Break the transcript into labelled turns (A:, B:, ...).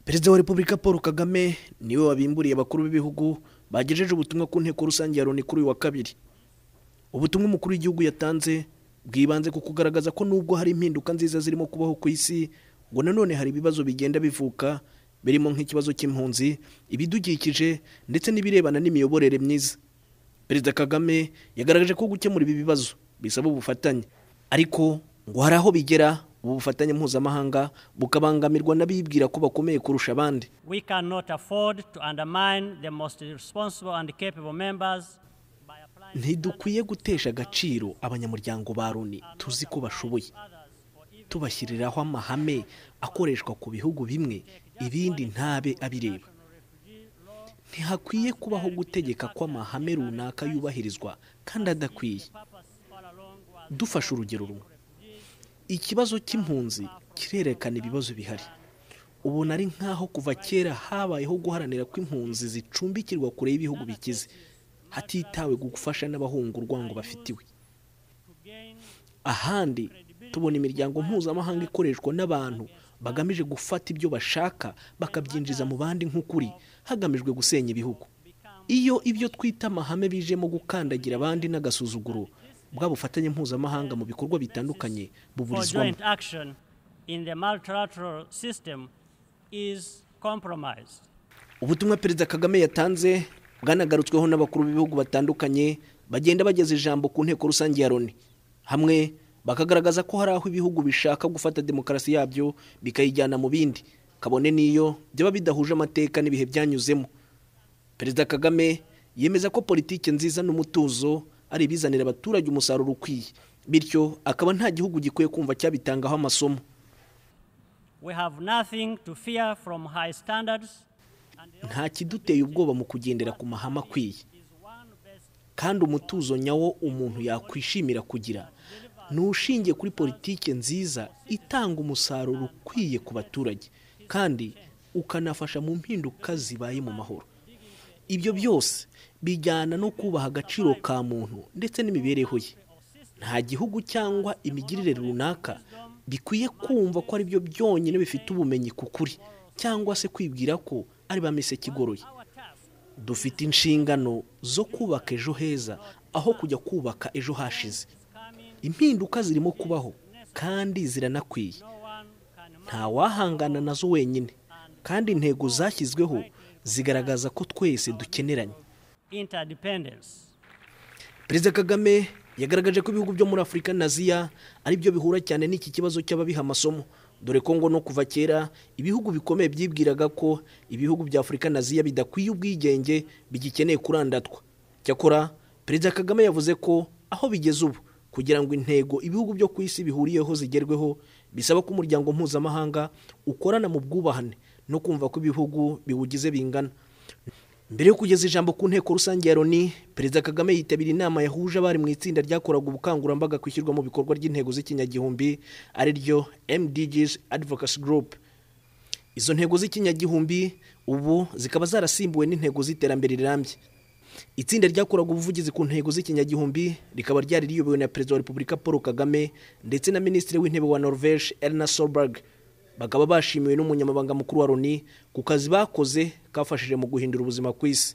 A: Perezida wa Repubulika Paul Kagame niwe wabimburiye abakuru b'ibihugu bagejeje ubutumwa ku nteko rusange ya Loni kuri uyu wa kabiri. Ubutumwa umukuru w'igihugu yatanze bwibanze ku kugaragaza ko nubwo hari impinduka nziza zirimo kubaho ku isi, ngo nanone hari ibibazo bigenda bivuka birimo nk'ikibazo cy'impunzi, ibidukikije ndetse n'ibirebana n'imiyoborere myiza. Perezida Kagame yagaragaje ko gukemura ibi bibazo bisaba ubufatanye, ariko ngo hari aho bigera ubu bufatanye mpuzamahanga bukabangamirwa n'abibwira ko bakomeye kurusha abandi.
B: We cannot afford to undermine the most responsible and capable members.
A: Ntidukwiye gutesha agaciro abanyamuryango ba Loni tuzi ko bashoboye, tubashyiriraho amahame akoreshwa ku bihugu bimwe ibindi ntabe abireba. Ntihakwiye kubaho gutegeka ko amahame runaka yubahirizwa kandi adakwiye. Dufashe urugero rumwe, ikibazo cy'impunzi kirerekana ibibazo bihari. Ubona ari nkaho kuva kera habayeho guharanira ko impunzi zicumbikirwa kure y'ibihugu bikize, hatitawe gufasha n'abahunga urwango bafitiwe. Ahandi tubona imiryango mpuzamahanga ikoreshwa n'abantu bagamije gufata ibyo bashaka bakabyinjiza mu bandi nk'ukuri, hagamijwe gusenya ibihugu. Iyo ibyo twita amahame bijemo gukandagira abandi n'agasuzuguro, bwa bufatanye mpuzamahanga mu bikorwa bitandukanye buburizwamo. Ubutumwa Perezida Kagame yatanze bwanagarutsweho n'abakuru b'ibihugu batandukanye bagenda bageza ijambo ku nteko rusange ya Loni. Hamwe bakagaragaza ko hari aho ibihugu bishaka gufata demokarasi yabyo bikayijyana mu bindi, kabone n'iyo byaba bidahuje amateka n'ibihe byanyuzemo. Perezida Kagame yemeza ko politiki nziza n'umutuzo ari bizanira abaturage umusaruro ukwiye, bityo akaba nta gihugu gikwiye kumva cyabitangaho amasomo.
B: We have nothing to fear from high standards.
A: Nta kiduteye ubwoba mu kugendera ku mahame akwiye, kandi umutuzo nyawo umuntu yakwishimira kugira nushingiye kuri politiki nziza itanga umusaruro ukwiye ku baturage kandi ukanafasha mu mpinduka zibaye mu mahoro. Ibyo byose bijyana no kubaha agaciro ka muntu ndetse n'imibereho ye. Nta gihugu cyangwa imigirire runaka bikwiye kumva ko ari byo byonyine bifite ubumenyi ku kuri, cyangwa se kwibwira ko ari bamese kigoroye. Dufite inshingano zo kubaka ejo heza aho kujya kubaka ejo hashize. Impinduka zirimo kubaho kandi ziranakwiye. Nta wahangana nazo wenyine, kandi intego zashyizweho zigaragaza ko twese dukeneranye. Perezida Kagame yagaragaje ko ibihugu byo muri Afurika na Aziya ari byo bihura cyane n'iki kibazo cy'ababiha amasomo, dore ko ngo no kuva kera ibihugu bikomeye byibwiraga ko ibihugu bya Afurika na Aziya bidakwiye ubwigenge, bigikeneye kurandatwa. Cyakora Perezida Kagame yavuze ko aho bigeze ubu, kugira ngo intego ibihugu byo ku isi bihuriyeho zigerweho, bisaba ko umuryango mpuzamahanga ukorana mu bwubahane no kumva ko ibihugu biwugize bingana. Mbere yo kugeza ijambo ku nteko rusange ya Loni, Perezida Kagame yitabira inama yahuje abari mu itsinda ryakoraga ubukangurambaga kwishyirwa mu bikorwa ry'intego z'ikinyagihumbi, ari ryo MDGs Advocacy Group. Izo ntego z'ikinyagihumbi ubu zikaba zarasimbuwe n'intego z'iterambere rirambye. Itsinda ryakoraga ubuvugizi ku ntego z'ikinyagihumbi rikaba ryari riyobowe na Perezida wa Repubulika Paul Kagame ndetse na Minisitiri w'Intebe wa Norvège Erna Solberg. Bakaba bashimiwe n'umunyamabanga mukuru wa Loni ku kazi bakoze kafashije mu guhindura ubuzima ku isi.